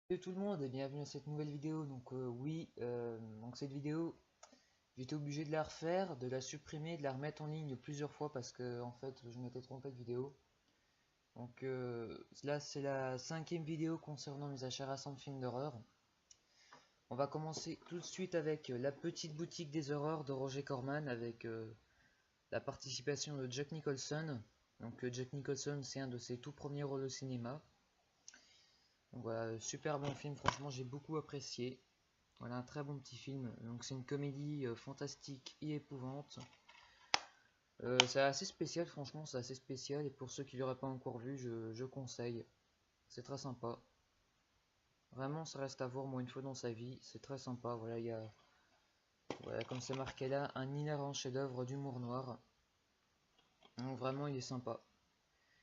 Salut tout le monde et bienvenue à cette nouvelle vidéo. Donc cette vidéo, j'étais obligé de la refaire, de la supprimer, de la remettre en ligne plusieurs fois parce que en fait je m'étais trompé de vidéo. Là c'est la cinquième vidéo concernant mes achats récents de films d'horreur. On va commencer tout de suite avec La Petite Boutique des Horreurs de Roger Corman avec la participation de Jack Nicholson. Jack Nicholson, c'est un de ses tout premiers rôles au cinéma. Donc voilà, super bon film, franchement j'ai beaucoup apprécié. Voilà un très bon petit film. Donc c'est une comédie fantastique et épouvante. C'est assez spécial, franchement, c'est assez spécial. Et pour ceux qui l'auraient pas encore vu, je conseille. C'est très sympa. Vraiment, ça reste à voir moi une fois dans sa vie. C'est très sympa. Voilà, voilà, comme c'est marqué là, un inhérent chef-d'œuvre d'humour noir. Donc vraiment, il est sympa.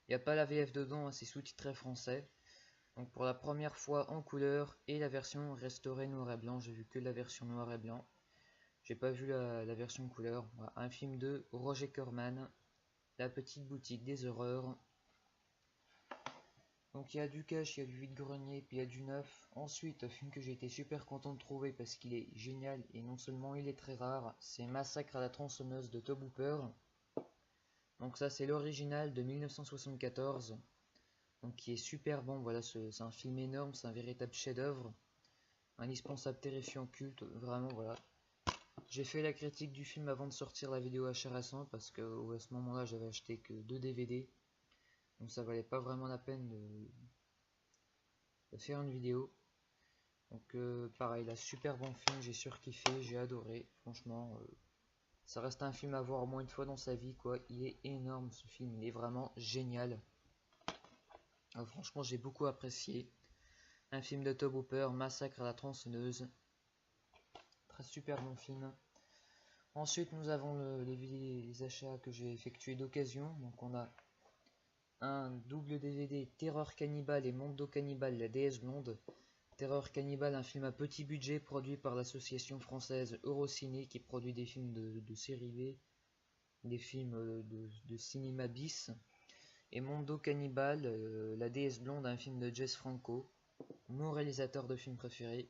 Il n'y a pas la VF dedans, hein, c'est sous-titré français. Donc pour la première fois en couleur et la version restaurée noir et blanc. J'ai vu que la version noir et blanc. J'ai pas vu la version couleur. Voilà, un film de Roger Corman, La Petite Boutique des Horreurs. Donc il y a du cash, il y a du vide-grenier, puis il y a du neuf. Ensuite, un film que j'ai été super content de trouver parce qu'il est génial et non seulement il est très rare, c'est Massacre à la tronçonneuse de Tobe Hooper. Donc ça c'est l'original de 1974. Donc qui est super bon, voilà, c'est un film énorme, c'est un véritable chef-d'œuvre. Indispensable, terrifiant, culte, vraiment voilà. J'ai fait la critique du film avant de sortir la vidéo achat récent parce que à ce moment-là j'avais acheté que 2 DVD. Donc ça valait pas vraiment la peine de faire une vidéo. Pareil, là super bon film, j'ai surkiffé, j'ai adoré. Franchement, ça reste un film à voir au moins une fois dans sa vie quoi. Il est énorme ce film, il est vraiment génial. Franchement j'ai beaucoup apprécié. Un film de Tobe Hooper, Massacre à la tronçonneuse. Très super bon film. Ensuite nous avons les achats que j'ai effectués d'occasion. Donc on a un double DVD Terreur Cannibale et Mondo Cannibale, la déesse blonde. Terreur Cannibale, un film à petit budget produit par l'association française Eurociné qui produit des films de série B, des films de cinéma bis. Et Mondo Cannibale, la déesse blonde, un film de Jess Franco, mon réalisateur de films préféré.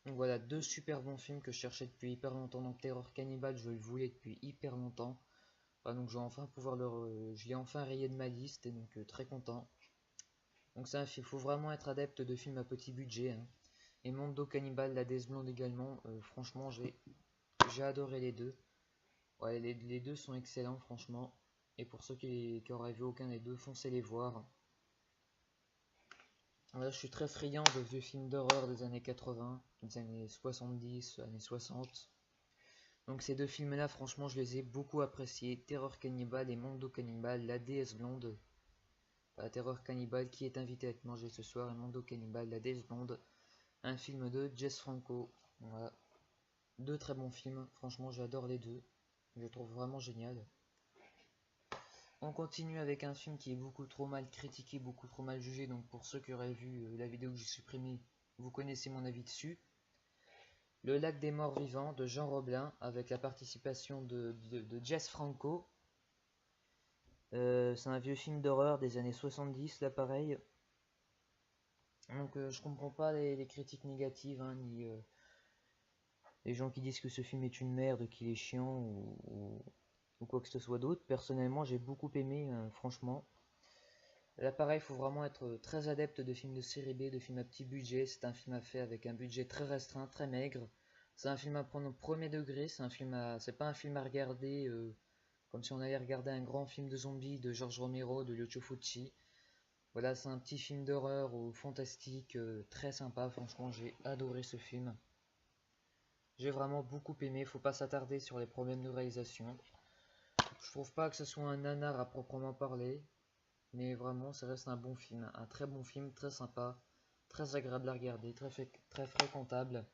Donc voilà, deux super bons films que je cherchais depuis hyper longtemps. Donc Terreur Cannibale, je le voulais depuis hyper longtemps. Donc je vais enfin pouvoir je l'ai enfin rayé de ma liste et donc très content. Donc c'est un film, il faut vraiment être adepte de films à petit budget, hein. Et Mondo Cannibal, la déesse blonde également, franchement j'ai adoré les deux. Ouais, les deux sont excellents franchement. Et pour ceux qui auraient vu aucun des deux, foncez les voir. Là, je suis très friand de vieux films d'horreur des années 80, des années 70, années 60. Donc ces deux films-là, franchement, je les ai beaucoup appréciés. Terreur Cannibal et Mondo Cannibal, la déesse blonde. Enfin, Terreur Cannibal qui est invité à être mangé ce soir et Mondo Cannibal, la déesse blonde. Un film de Jess Franco. Voilà. Deux très bons films, franchement j'adore les deux. Je le trouve vraiment génial. On continue avec un film qui est beaucoup trop mal critiqué, beaucoup trop mal jugé. Donc pour ceux qui auraient vu la vidéo que j'ai supprimée, vous connaissez mon avis dessus. Le lac des morts vivants de Jean Roblin avec la participation de Jess Franco. C'est un vieux film d'horreur des années 70 là pareil. Je comprends pas les critiques négatives hein, ni les gens qui disent que ce film est une merde, qu'il est chiant ou quoi que ce soit d'autre. Personnellement j'ai beaucoup aimé franchement. Là pareil, il faut vraiment être très adepte de films de série B, de films à petit budget. C'est un film à faire avec un budget très restreint, très maigre. C'est un film à prendre au premier degré, c'est pas un film à regarder comme si on allait regarder un grand film de zombies de George Romero, de Lucio Fulci. Voilà, c'est un petit film d'horreur ou fantastique, très sympa. Franchement, j'ai adoré ce film. J'ai vraiment beaucoup aimé. Faut pas s'attarder sur les problèmes de réalisation. Je trouve pas que ce soit un nanar à proprement parler, mais vraiment, ça reste un bon film, un très bon film, très sympa, très agréable à regarder, très fréquentable.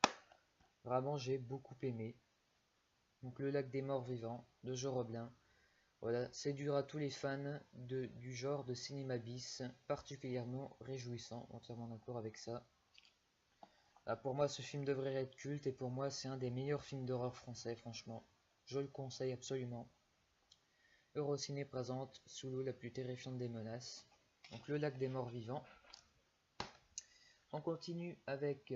Vraiment, j'ai beaucoup aimé. Donc, Le Lac des Morts Vivants de Joe Roblin. Voilà, séduira tous les fans du genre de cinéma bis, particulièrement réjouissant, entièrement d'accord avec ça. Pour moi, ce film devrait être culte et pour moi, c'est un des meilleurs films d'horreur français, franchement. Je le conseille absolument. Eurociné présente Sous l'eau la plus terrifiante des menaces. Donc Le Lac des Morts Vivants. On continue avec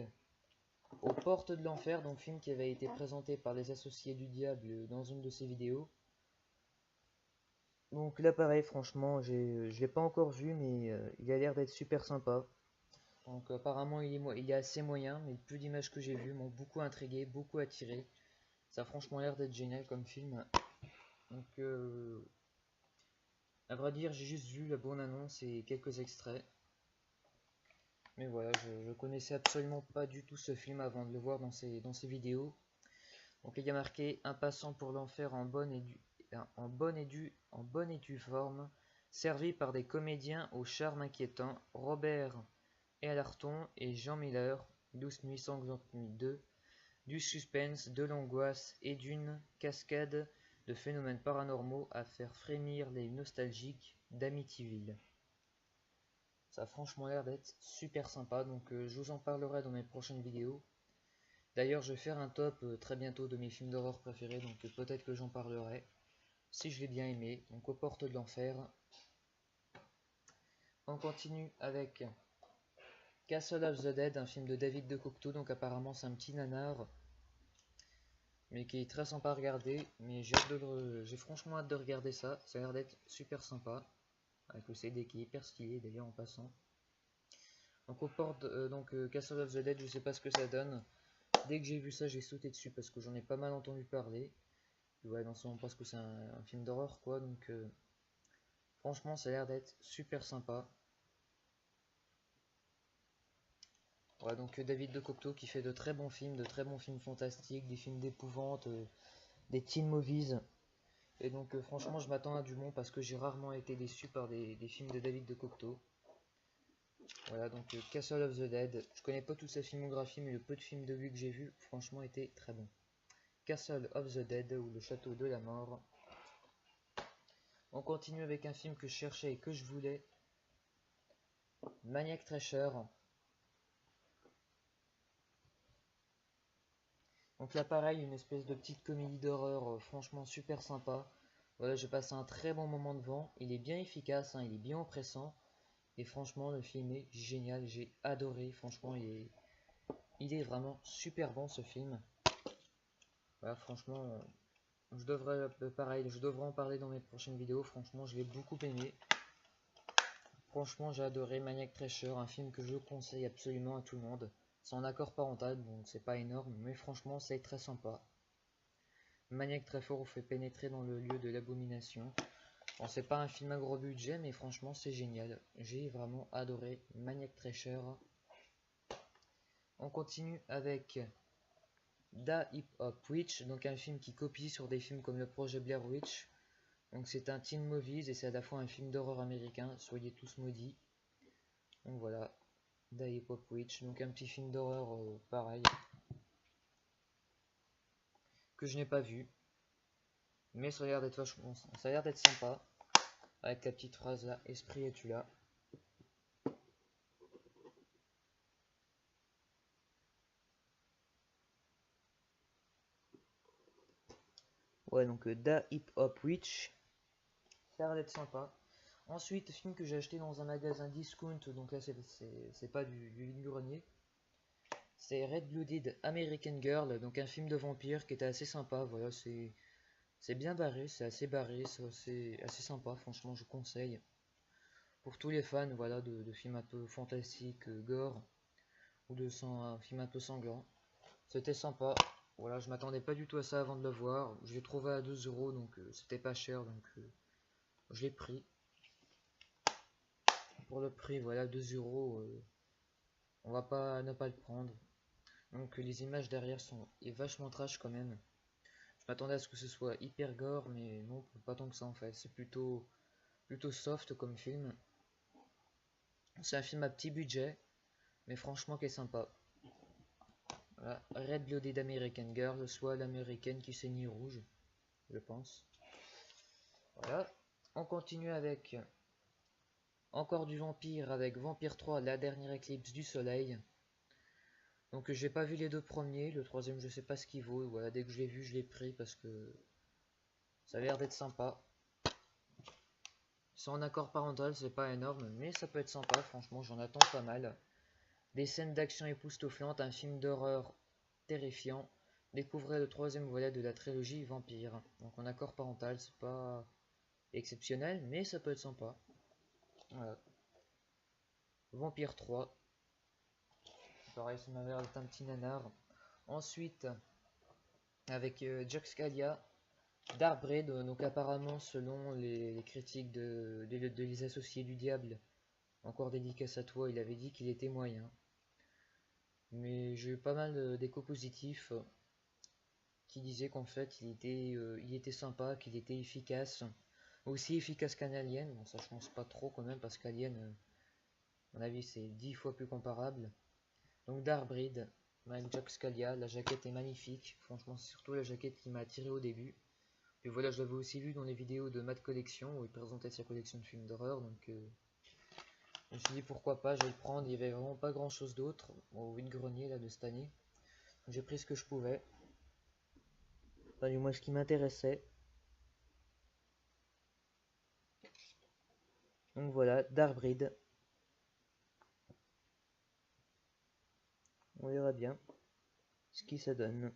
Aux portes de l'enfer, donc film qui avait été présenté par les Associés du Diable dans une de ses vidéos. Donc là pareil, franchement, je l'ai pas encore vu, mais il a l'air d'être super sympa. Donc apparemment il est assez moyen, mais le peu d'images que j'ai vues m'ont beaucoup intrigué, beaucoup attiré. Ça a franchement l'air d'être génial comme film. Donc à vrai dire, j'ai juste vu la bande-annonce et quelques extraits. Mais voilà, je connaissais absolument pas du tout ce film avant de le voir dans ses vidéos. Donc il y a marqué un passant pour l'enfer en bonne et due forme, servi par des comédiens au charme inquiétant, Robert Elarton et Jean Miller, 12 nuits sanglantes nuit 2, du suspense, de l'angoisse et d'une cascade de phénomènes paranormaux à faire frémir les nostalgiques d'Amityville. Ça a franchement l'air d'être super sympa, donc je vous en parlerai dans mes prochaines vidéos. D'ailleurs, je vais faire un top très bientôt de mes films d'horreur préférés, donc peut-être que j'en parlerai, si je l'ai bien aimé. Donc aux portes de l'enfer. On continue avec Castle of the Dead, un film de David de Cocteau, donc apparemment c'est un petit nanar, mais qui est très sympa à regarder, mais j'ai franchement hâte de regarder ça, ça a l'air d'être super sympa, avec le CD qui est hyper stylé d'ailleurs en passant. Donc aux portes, Castle of the Dead, je sais pas ce que ça donne. Dès que j'ai vu ça, j'ai sauté dessus parce que j'en ai pas mal entendu parler. Ouais, non seulement parce que c'est un film d'horreur quoi, donc franchement ça a l'air d'être super sympa. Ouais, donc David de Cocteau qui fait de très bons films fantastiques, des films d'épouvante, des teen movies. Et donc franchement je m'attends à du bon parce que j'ai rarement été déçu par des films de David de Cocteau. Voilà, donc Castle of the Dead. Je connais pas toute sa filmographie, mais le peu de films de lui que j'ai vu, franchement, était très bon. Castle of the Dead ou le château de la mort. On continue avec un film que je cherchais et que je voulais. Maniac Treasure. Donc là pareil, une espèce de petite comédie d'horreur franchement super sympa. Voilà, j'ai passé un très bon moment devant. Il est bien efficace, hein, il est bien oppressant. Et franchement, le film est génial, j'ai adoré. Franchement, il est vraiment super bon ce film. Voilà, franchement, je devrais en parler dans mes prochaines vidéos. Franchement, je l'ai beaucoup aimé. Franchement, j'ai adoré Maniac Treasure, un film que je conseille absolument à tout le monde. C'est en accord parental, donc c'est pas énorme, mais franchement, c'est très sympa. Maniac Treasure vous fait pénétrer dans le lieu de l'abomination. Bon, c'est pas un film à gros budget, mais franchement, c'est génial. J'ai vraiment adoré Maniac Treasure. On continue avec Da Hip Hop Witch, donc un film qui copie sur des films comme le projet Blair Witch. Donc c'est un teen movies et c'est à la fois un film d'horreur américain, soyez tous maudits. Donc voilà, Da Hip Hop Witch, donc un petit film d'horreur pareil, que je n'ai pas vu. Mais ça a l'air d'être sympa, avec la petite phrase là, esprit es-tu là. Ouais, donc Da Hip Hop Witch, ça a l'air d'être sympa. Ensuite, film que j'ai acheté dans un magasin discount, donc là c'est pas du grenier. C'est Red Blooded American Girl, donc un film de vampire qui était assez sympa. Voilà, c'est bien barré, c'est assez sympa, franchement, je conseille. Pour tous les fans, voilà, de films un peu fantastiques, gore, ou de films un peu sanglants. C'était sympa. Voilà, je m'attendais pas du tout à ça avant de le voir. Je l'ai trouvé à 2 euros, donc c'était pas cher, donc je l'ai pris. Pour le prix, voilà, 2 euros, on va pas ne pas le prendre. Donc les images derrière sont vachement trash quand même. Je m'attendais à ce que ce soit hyper gore, mais non, pas tant que ça en fait. C'est plutôt soft comme film. C'est un film à petit budget, mais franchement qui est sympa. Voilà. Red Blooded American Girl, soit l'américaine qui saigne rouge, je pense. Voilà. On continue avec encore du vampire avec Vampire 3, la dernière éclipse du soleil. Donc j'ai pas vu les deux premiers, le troisième je sais pas ce qu'il vaut. Voilà, dès que je l'ai vu, je l'ai pris parce que ça a l'air d'être sympa. C'est en accord parental, c'est pas énorme, mais ça peut être sympa, franchement, j'en attends pas mal. Des scènes d'action époustouflantes, un film d'horreur terrifiant. Découvrez le troisième volet de la trilogie Vampire. Donc en accord parental, c'est pas exceptionnel, mais ça peut être sympa. Voilà. Vampire 3. Pareil, ça m'a l'air d'être un petit nanar. Ensuite, avec Jack Scalia, Darbreed, donc apparemment, selon les critiques de les associés du diable, encore dédicace à toi, il avait dit qu'il était moyen. Mais j'ai eu pas mal d'échos positifs qui disaient qu'en fait il était sympa, qu'il était efficace. Aussi efficace qu'un Alien. Bon, ça je pense pas trop quand même parce qu'Alien, à mon avis, c'est 10 fois plus comparable. Donc Darbreed, avec Jack Scalia, la jaquette est magnifique. Franchement, c'est surtout la jaquette qui m'a attiré au début. Puis voilà, je l'avais aussi vu dans les vidéos de Matt Collection où il présentait sa collection de films d'horreur. Donc je me suis dit pourquoi pas, je vais le prendre. Il y avait vraiment pas grand chose d'autre au vide-grenier là de cette année. J'ai pris ce que je pouvais. Enfin, du moins ce qui m'intéressait. Donc voilà, Darbreed. On verra bien ce qui ça donne.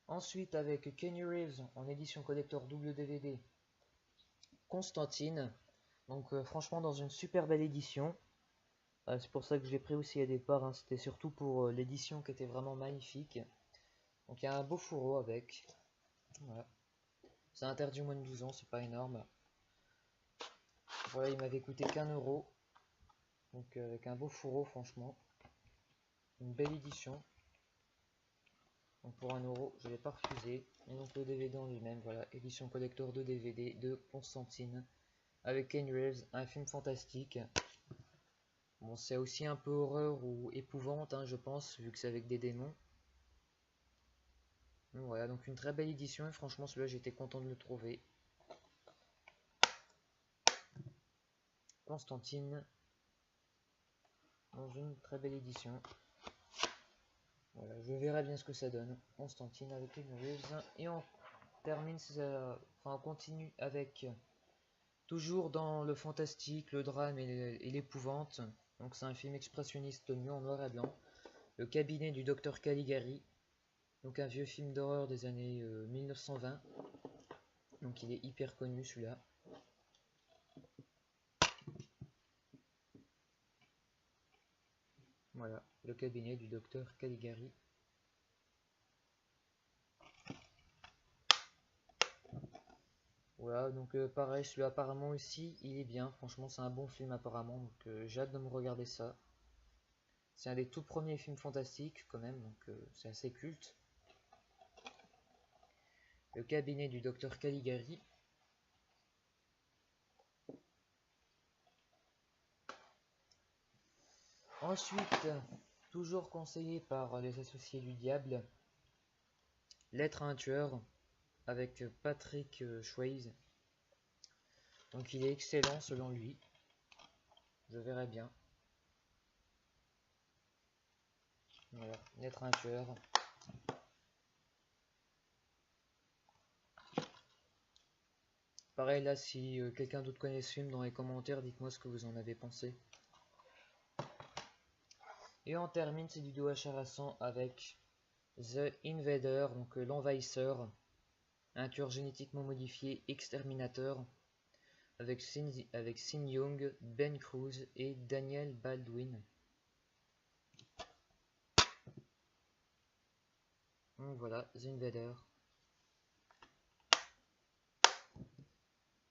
Ensuite, avec Kenny Reeves en édition collector double DVD, Constantine. Donc franchement dans une super belle édition. C'est pour ça que je l'ai pris aussi à départ. Hein. C'était surtout pour l'édition qui était vraiment magnifique. Donc il y a un beau fourreau avec. Voilà. C'est interdit au moins de 12 ans, c'est pas énorme. Voilà, il m'avait coûté qu'1€. Donc avec un beau fourreau franchement. Une belle édition. Donc pour 1€, je ne l'ai pas refusé. Et donc le DVD en lui-même, voilà, édition collector de DVD de Constantine. Avec Keanu Reeves, un film fantastique. Bon, c'est aussi un peu horreur ou épouvante, hein, je pense, vu que c'est avec des démons. Donc voilà, donc une très belle édition, et franchement celui-là j'étais content de le trouver. Constantine, dans une très belle édition. Voilà, je verrai bien ce que ça donne. Constantine avec Keanu Reeves. Et on termine, enfin on continue avec, toujours dans le fantastique, le drame et l'épouvante. Donc c'est un film expressionniste nu en noir et blanc. Le cabinet du docteur Caligari. Donc un vieux film d'horreur des années 1920. Donc il est hyper connu celui-là. Voilà, le cabinet du docteur Caligari. Voilà, donc pareil, celui-là apparemment aussi, il est bien. Franchement, c'est un bon film apparemment, donc j'ai hâte de me regarder ça. C'est un des tout premiers films fantastiques quand même, donc c'est assez culte. Le cabinet du docteur Caligari. Ensuite, toujours conseillé par les associés du diable, Lettre à un tueur avec Patrick Swayze. Donc il est excellent selon lui. Je verrai bien. Voilà, Lettre à un tueur. Pareil là, si quelqu'un d'autre connaît ce film, dans les commentaires, dites-moi ce que vous en avez pensé. Et on termine cette vidéo à Charasan avec The Invader, donc l'envahisseur, un tueur génétiquement modifié exterminateur, avec Sin Young, Ben Cruz et Daniel Baldwin. Donc voilà, The Invader.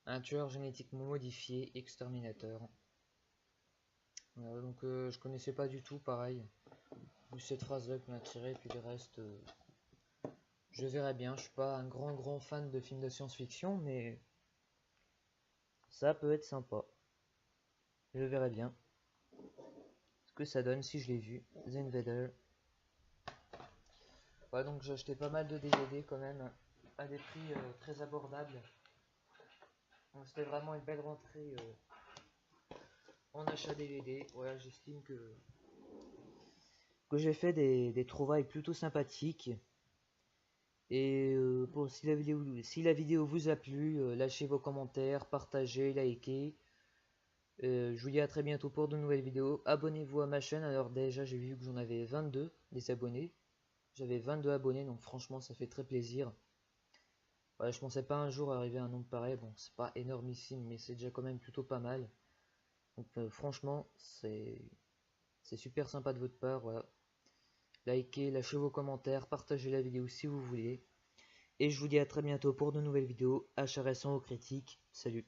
Un tueur génétiquement modifié exterminateur. Voilà, donc je connaissais pas du tout, pareil. Cette phrase-là qui m'a attiré, puis le reste, je verrai bien. Je suis pas un grand fan de films de science-fiction, mais ça peut être sympa. Je verrai bien ce que ça donne si je l'ai vu. The Invader. Ouais, donc j'ai acheté pas mal de DVD quand même, à des prix très abordables. Donc c'était vraiment une belle rentrée en achat DVD. Voilà, j'estime que j'ai fait des trouvailles plutôt sympathiques. Et pour, si la vidéo vous a plu, lâchez vos commentaires, partagez, likez. Je vous dis à très bientôt pour de nouvelles vidéos. Abonnez-vous à ma chaîne. Alors déjà, j'ai vu que j'en avais 22 des abonnés. J'avais 22 abonnés, donc franchement, ça fait très plaisir. Voilà, je pensais pas un jour arriver à un nombre pareil. Bon, c'est pas énormissime, mais c'est déjà quand même plutôt pas mal. Donc franchement, c'est super sympa de votre part. Voilà. Likez, lâchez vos commentaires, partagez la vidéo si vous voulez. Et je vous dis à très bientôt pour de nouvelles vidéos. Achat récent aux critiques. Salut.